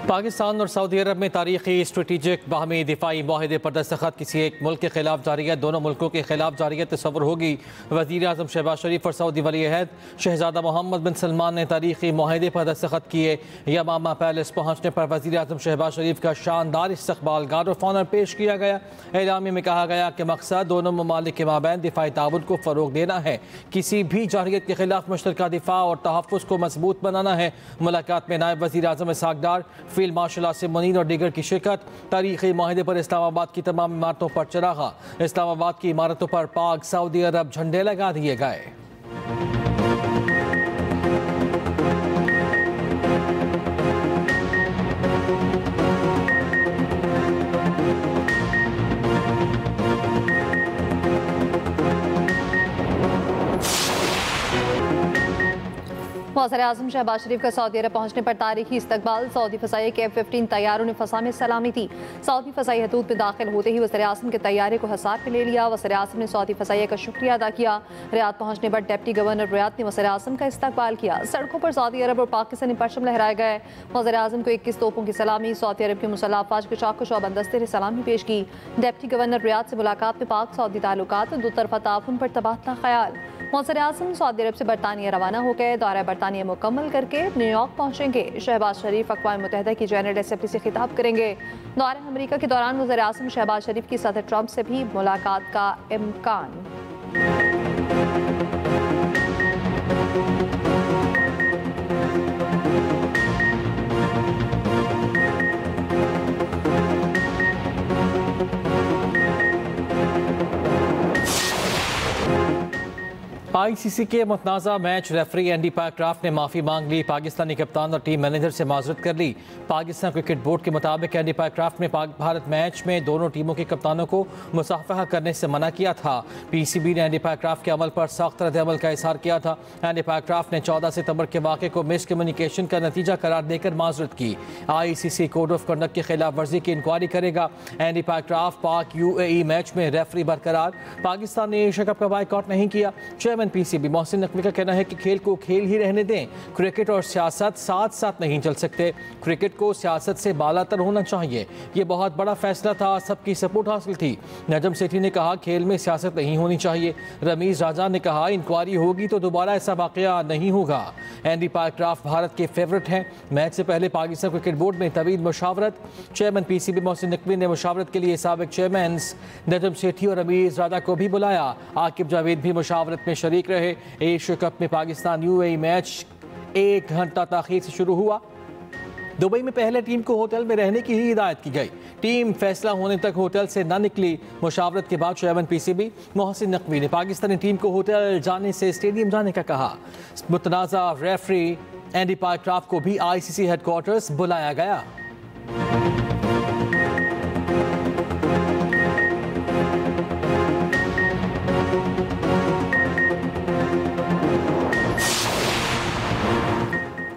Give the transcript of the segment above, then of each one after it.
पाकिस्तान और सऊदी अरब में तारीखी स्ट्रेटेजिक बाहमी दिफाई माहिदे पर दस्तखत किसी एक मुल्क के खिलाफ जारी है। दोनों मुल्कों के खिलाफ जारी है तस्वर होगी। वज़ीर आज़म शहबाज शरीफ और सऊदी वली अहद शहजादा मोहम्मद बिन सलमान ने तारीखी माहिदे पर दस्तखत किए। यमामा पैलेस पहुँचने पर वज़ीर आज़म शहबाज शरीफ का शानदार इस्तकबाल गार्ड ऑफ ऑनर पेश किया गया। एलामी में कहा गया कि मकसद दोनों ममालिक के माबैन दिफाई ताउन को फ़रोग देना है, किसी भी जारहियत के खिलाफ मुश्तरका दिफा और तहफ़्फ़ुज़ को मजबूत बनाना है। मुलाकात में नायब वज़ीर आज़म इसहाक़ डार, फील्ड मार्शल आसिम मुनीर और दीगर की शिरकत। तारीखी माहिदे पर इस्लामाबाद की तमाम इमारतों पर चरागा। इस्लामाबाद की इमारतों पर पाक सऊदी अरब झंडे लगा दिए गए। वज़ीर-ए-आज़म शहबाज शरीफ का सऊदी अरब पहुंचने पर तारीखी इस्तकबाल। सऊदी फ़साई के F-15 तैयारों ने फसा में सलामी दी। सऊदी फ़साई हदूद में दाखिल होते ही वज़ीर-ए-आज़म के तैयारे को हिसार में ले लिया। वज़ीर-ए-आज़म ने सऊदी फ़साई का शुक्रिया अदा किया। रियाद पहुंचने पर डिप्टी गवर्नर रियाद ने वज़ीर-ए-आज़म का इस्तकबाल किया। सड़कों पर सऊदी अरब और पाकिस्तानी परचम लहराए गए। वज़ीर-ए-आज़म को 21 तोपों की सलामी। सऊदी अरब के मुसल्लह अफ़वाज के चाको चौबंद दस्ते ने सलामी पेश की। डिप्टी गवर्नर रियाद से मुलाकात में पाक सऊदी ताल्लुकात और दो तरफ़ा ताउन पर तबादला ख्याल। वज़ीर-ए-आज़म सऊदी अरब से बरतानिया रवाना हो गए। दौरा बरतानिया मुकम्मल करके न्यूयॉर्क पहुंचेंगे। शहबाज शरीफ अक़वाम मुत्तहिदा की जनरल असम्बली से खिताब करेंगे। दौरे अमरीका के दौरान वज़ीर-ए-आज़म शहबाज शरीफ की सदर ट्रंप से भी मुलाकात का इम्कान। ICC के मुतनाज़ा मैच रेफरी एंडी पायक्राफ्ट ने माफ़ी मांग ली। पाकिस्तानी कप्तान और टीम मैनेजर से माजरत कर ली। पाकिस्तान क्रिकेट बोर्ड के मुताबिक एंडी पायक्राफ्ट ने पाक भारत मैच में दोनों टीमों के कप्तानों को मुसाफहा करने से मना किया था। PCB ने एंडी पायक्राफ्ट के अमल पर सख्त रद्द-ए-अमल का इज़हार किया था। एंडी पायक्राफ्ट ने 14 सितंबर के वाक़े को मिस कम्युनिकेशन का नतीजा करार देकर माजरत की। ICC कोड ऑफ कंडक्ट की खिलाफ वर्जी की इंक्वायरी करेगा। एंडी पायक्राफ्ट पाक UAE मैच में रेफरी बरकरार। पाकिस्तान ने एशिया कप का बायकॉट नहीं किया। चेयरमैन PCB मोहसिन नकवी का कहना है कि खेल को खेल ही रहने दें। क्रिकेट और सियासत साथ साथ नहीं चल सकते। क्रिकेट को सियासत से बालातर होना चाहिए। ये बहुत बड़ा फैसला था, सबकी सपोर्ट हासिल थी। नजम सेठी ने कहा खेल में सियासत नहीं होनी चाहिए। रमीज राजा ने कहा इंक्वायरी होगी तो दोबारा ऐसा वाकया नहीं होगा। एंडी पायक्राफ्ट भारत के फेवरेट हैं। मैच से पहले पाकिस्तान क्रिकेट बोर्ड में तवील मुशावरत। चेयरमैन PCB मोहसिन नकवी ने मुशावरत के लिए साबिक चेयरमैन नजम सेठी और रमीज राजा को भी बुलाया। आकिब जावेद भी मुशावरत में शरीक रहे। एशिया कप में पाकिस्तान UAE मैच 1 घंटा ताखीर से शुरू हुआ। दुबई में पहले टीम को होटल में रहने की ही हिदायत की गई। टीम फैसला होने तक होटल से न निकली। मुशावरत के बाद चेयरमैन PCB मोहसिन नकवी ने पाकिस्तानी टीम को होटल जाने से स्टेडियम जाने का कहा। मुतनाज़ा रेफरी एंडी पायक्राफ्ट को भी ICC हेडक्वार्टर्स बुलाया गया।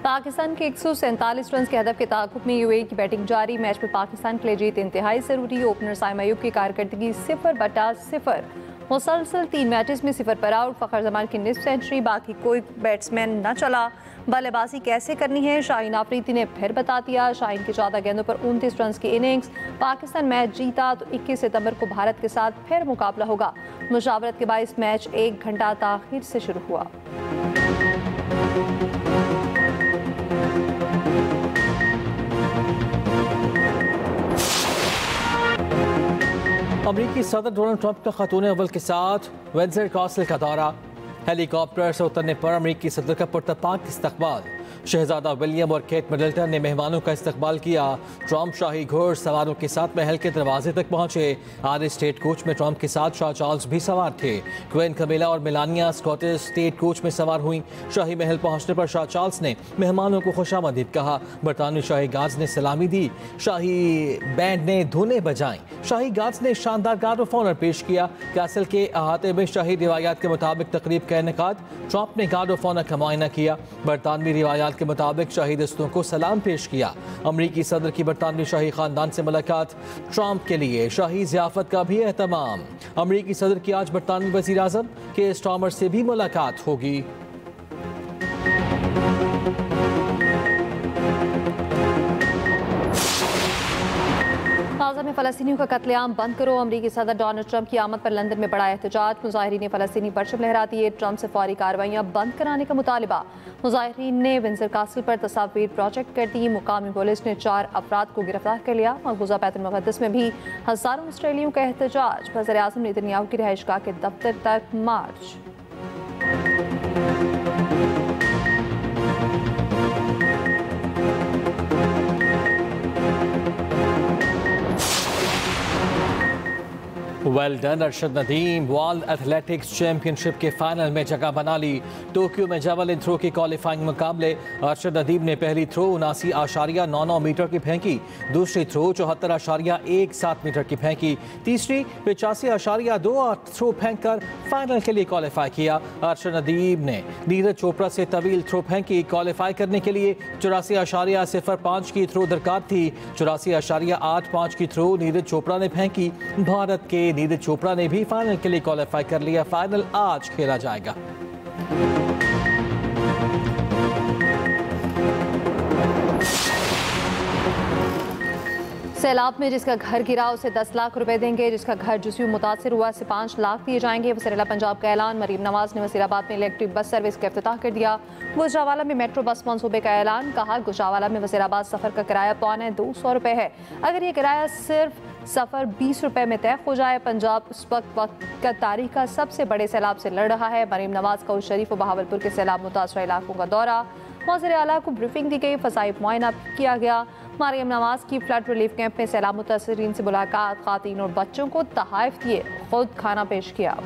पाकिस्तान के 147 रन के हदफ के ताक़ुब में UAE की बैटिंग जारी। मैच में पाकिस्तान के लिए जीत इंतहाई ज़रूरी। ओपनर साइम अयूब की कारकर्दगी 0/0। मुसलसल 3 मैचेस में 0 पर आउट। फ़खर जमान की निस्फ सेंचुरी। बाकी कोई बैट्समैन न चला। बल्लेबाजी कैसे करनी है शाहीन आफरीदी ने फिर बता दिया। शाहीन की 14 गेंदों पर 29 रन की इनिंग्स। पाकिस्तान मैच जीता तो 21 सितंबर को भारत के साथ फिर मुकाबला होगा। मुशावरत के बायस मैच 1 घंटा ताख़ीर से शुरू हुआ। अमरीकी सदर डोनाल्ड ट्रंप का खातून अव्वल के साथ विंडसर कासल का दौरा। हेलीकॉप्टर से उतरने पर अमरीकी सदर का पुरतपाक इस्तकबाल। शहजादा विलियम और केट मिडल्टन ने मेहमानों का इस्तकबाल किया। ट्रंप शाही घोड़ सवारों के साथ महल के दरवाजे तक पहुंचे। आर स्टेट कोच में ट्रंप के साथ शाह चार्ल्स भी सवार थे। क्वीन कमिला और मेलानिया स्कॉटिश स्टेट कोच में सवार हुई। शाही महल पहुंचने पर शाह चार्ल्स ने मेहमानों को खुशामदीद कहा। बरतानवी शाही गार्ड्स ने सलामी दी। शाही बैंड ने धुनें बजाई। शाही गार्ड्स ने शानदार गार्ड ऑफ ऑनर पेश किया। कैसल के अहाते में शाही रिवायात के मुताबिक तकरीब का इनेकाद। ट्रंप ने गार्ड ऑफ ऑनर का मुआयना किया। बरतानवी रिवायात के मुताबिक शाही दस्तों को सलाम पेश किया। अमरीकी सदर की बरतानवी शाही खानदान से मुलाकात। ट्रंप के लिए शाही ज़ियाफत का भी एहतमाम। अमरीकी सदर की आज बरतानवी वज़ीर आज़म के स्टार्मर से भी मुलाकात होगी। गाजा में फ़लस्तीनियों का कत्लेआम बंद करो। अमरीकी सदर डोनाल्ड ट्रंप की आमद पर लंदन में बड़ा एहतजाज। मुजाहिरीन फ़लस्तीनी परचम लहराती है। ट्रंप से फौरी कार्रवाइयाँ बंद कराने का मुतालबा। मुजाहिरीन ने विंसर कासल पर तस्वीर प्रोजेक्ट कर दी। मुकामी पुलिस ने 4 अफराद को गिरफ्तार कर लिया। मकबूजा बैतुल मुक़द्दस में भी हज़ारों इसराइलियों का एहतजाज। वज़ीर आज़म नेतन्याहू की रिहाइशगाह के दफ्तर तक march. Well done Arshad Nadeem. World athletics championship के फाइनल में जगह बना ली। टोक्यो में जावलिन थ्रो के क्वालिफाइंग मुकाबले अरशद नदीम ने पहली थ्रो 79.99 मीटर की फेंकी, दूसरी थ्रो 74.17 मीटर की फेंकी, तीसरी 85.28 थ्रो फेंककर फाइनल के लिए क्वालिफाई किया। अरशद नदीम ने नीरज चोपड़ा से तवील थ्रो फेंकी। क्वालिफाई करने के लिए 84.05 की थ्रो दरकार थी। 84.85 की थ्रो नीरज चोपड़ा ने फेंकी। भारत के नीरज चोपड़ा ने भी फाइनल के लिए क्वालिफाई कर लिया। फाइनल आज खेला जाएगा। सैलाब में जिसका घर गिरा उसे 10 लाख रुपए देंगे। जिसका घर जिसमें मुतासिर हुआ से 5 लाख दिए जाएंगे। वज़ीर पंजाब का ऐलान। मरीम नवाज ने वज़ीराबाद में इलेक्ट्रिक बस सर्विस का इफ्तिताह कर दिया। गुजरावाला में मेट्रो बस मंसूबे का ऐलान। कहा गुजरावाला में वज़ीराबाद सफ़र का किराया 225 रुपये है। अगर ये किराया सिर्फ सफ़र 20 रुपये में तय हो जाए। पंजाब उस वक्त तारीख का सबसे बड़े सैलाब से लड़ रहा है। मरीम नवाज का शरीफ और बहावलपुर के सैलाब मुतासरा इलाकों का दौरा। वज़ीर आला को ब्रीफिंग दी गई। फ़साई मुआयना किया गया। मरीम नवाज की फ्लड रिलीफ कैंप में सैलाब मुतासरीन से मुलाकात। ख़ातीन और बच्चों को तहाइफ दिए, खुद खाना पेश किया।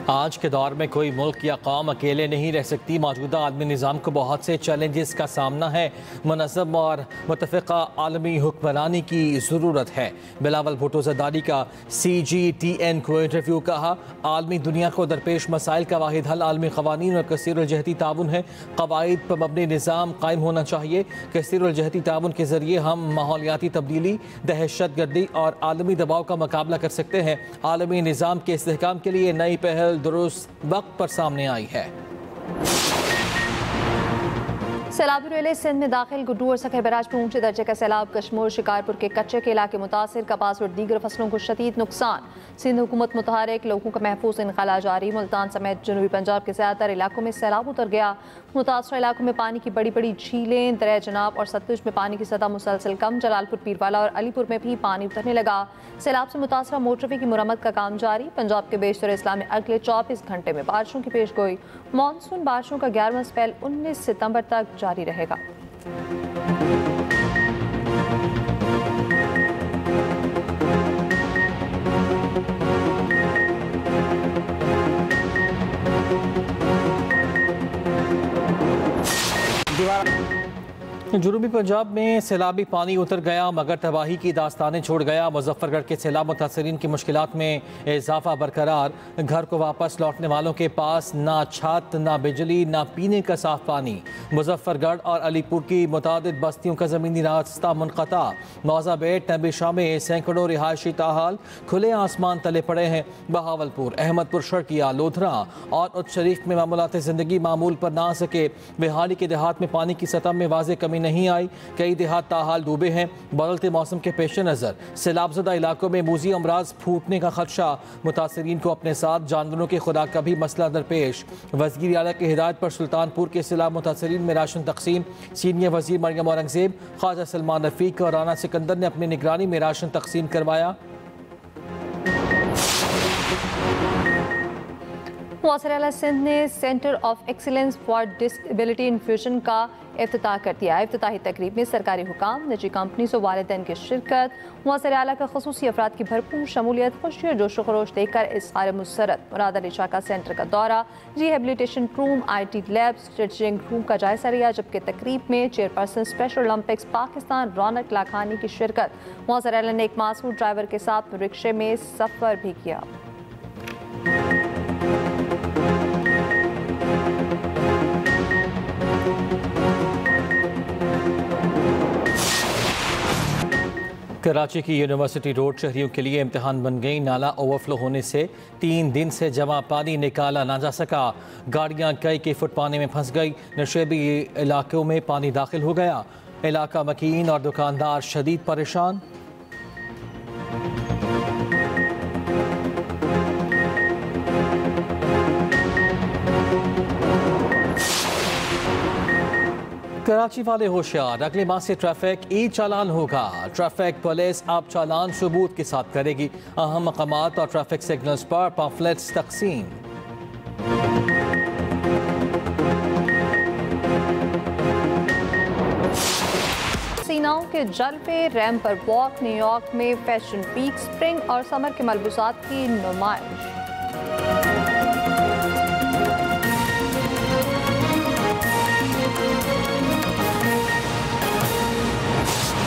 आज के दौर में कोई मुल्क या कौम अकेले नहीं रह सकती। मौजूदा आलमी निज़ाम को बहुत से चैलेंजेस का सामना है। मुनज़्ज़म और मुत्तफ़िक़ा आलमी हुक्मरानी की ज़रूरत है। बिलावल भुट्टो ज़रदारी का CGTN को इंटरव्यू। कहा आलमी दुनिया को दरपेश मसाइल का वाहिद हल आलमी क़वानीन और कसीरुल-जहती ताउन है। क़वाइद पर मबनी निज़ाम कायम होना चाहिए। कसीरुल-जहती ताउन के ज़रिए हम माहौलियाती तब्दीली, दहशत गर्दी और आलमी दबाव का मुकाबला कर सकते हैं। आलमी निज़ाम के इस्तेहकाम के लिए नई पहल दुरुस्त वक्त पर सामने आई है। सैलाबी रेले सिंध में दाखिल। गुड्डू और सखर बैराज में ऊंचे दर्जे का सैलाब। कश्मीर शिकारपुर के कच्चे के इलाके मुतासिर। कपास और दीगर फसलों को शदीद नुकसान। सिंध हुकूमत मुतहरिक, लोगों का महफूज इनखला जारी। मुल्तान समेत जनूबी पंजाब के ज़्यादातर इलाकों में सैलाब उतर गया। मुतासरा इलाकों में पानी की बड़ी बड़ी झीलें, दरिया जनाब और सतलुज में पानी की सतह मुसलसल कम। जलालपुर, पीरवाला और अलीपुर में भी पानी उतरने लगा। सैलाब से मुतासरा मोटरवे की मुरम्मत का काम जारी। पंजाब के बेशतर इस्लाम में अगले 24 घंटे में बारिशों की पेशगोई। मानसून बारिशों का 11वां स्पेल 19 सितंबर तक जारी रहेगा। जनूबी पंजाब में सैलाबी पानी उतर गया मगर तबाही की दास्तानें छोड़ गया। मुजफ्फरगढ़ के सैलाब मुतासरीन की मुश्किलात में इजाफा बरकरार। घर को वापस लौटने वालों के पास ना छत, ना बिजली, ना पीने का साफ पानी। मुजफ्फरगढ़ और अलीपुर की मुतादिद बस्तियों का ज़मीनी रास्ता मुनक़ता। मौज़ाबेट, नबीशाह में सैकड़ों रिहायशी ताहाल खुले आसमान तले पड़े हैं। बहावलपुर, अहमदपुर, शर्किया, लोधरा और उच्च शरीफ में मामूलात ज़िंदगी मामूल पर ना सके। बिहारी के देहात में पानी की सतह में वाज़े कमी नहीं आई। कई देहात ताहाल डूबे हैं। बदलते मौसम के पेश नज़र सैलाबज़दा इलाकों में मूजी अमराज फूटने का खदशा। मुतासरीन को अपने साथ जानवरों की खुराक का भी मसला दरपेश। वज़ीर आला की हिदायत पर सुल्तानपुर के सैलाब मुतासरीन में राशन तकसीम। सीनियर वज़ीर मरियम औरंगज़ेब, ख्वाजा सलमान रफ़ीक और राना सिकंदर ने अपनी निगरानी में राशन तकसीम करवाया। वज़ीर आला सिंध ने centre of excellence for disability infusion का इफ्तिताह कर दिया। इफ्तिताही तकरीब में सरकारी हुकाम, निजी कंपनी और वालिदैन की शिरकत। वज़ीर आला का ख़ुसूसी अफराद की भरपूर शमूलियत। खुशी और जोश खरोश देखकर इज़हार मुसरत। मुराद अली शाह का सेंटर का दौरा, rehabilitation room, IT lab, stretching room का जायजा लिया। जबकि तकरीब में चेयरपर्सन स्पेशल ओलंपिक्स पाकिस्तान रौनक लाखानी की शिरकत। वज़ीर आला ने एक मासूम ड्राइवर के साथ रिक्शे में सफ़र भी किया। कराची की यूनिवर्सिटी रोड शहरियों के लिए इम्तिहान बन गई। नाला ओवरफ्लो होने से 3 दिन से जमा पानी निकाला ना जा सका। गाड़ियां कई फुट पानी में फंस गई। नशेबी इलाकों में पानी दाखिल हो गया। इलाका मकीन और दुकानदार शदीद परेशान। कराची वाले होशियार, अगले माह से ट्रैफिक ई चालान होगा। ट्रैफिक पुलिस अब चालान सबूत के साथ करेगी। अहम मकामात और ट्रैफिक सिग्नल्स पर पॉम्फलेट्स तकसीम। सीनाओं के जलवे, रैम पर वॉक, न्यूयॉर्क में फैशन वीक, स्प्रिंग और समर के मलबूसात की नुमाइश।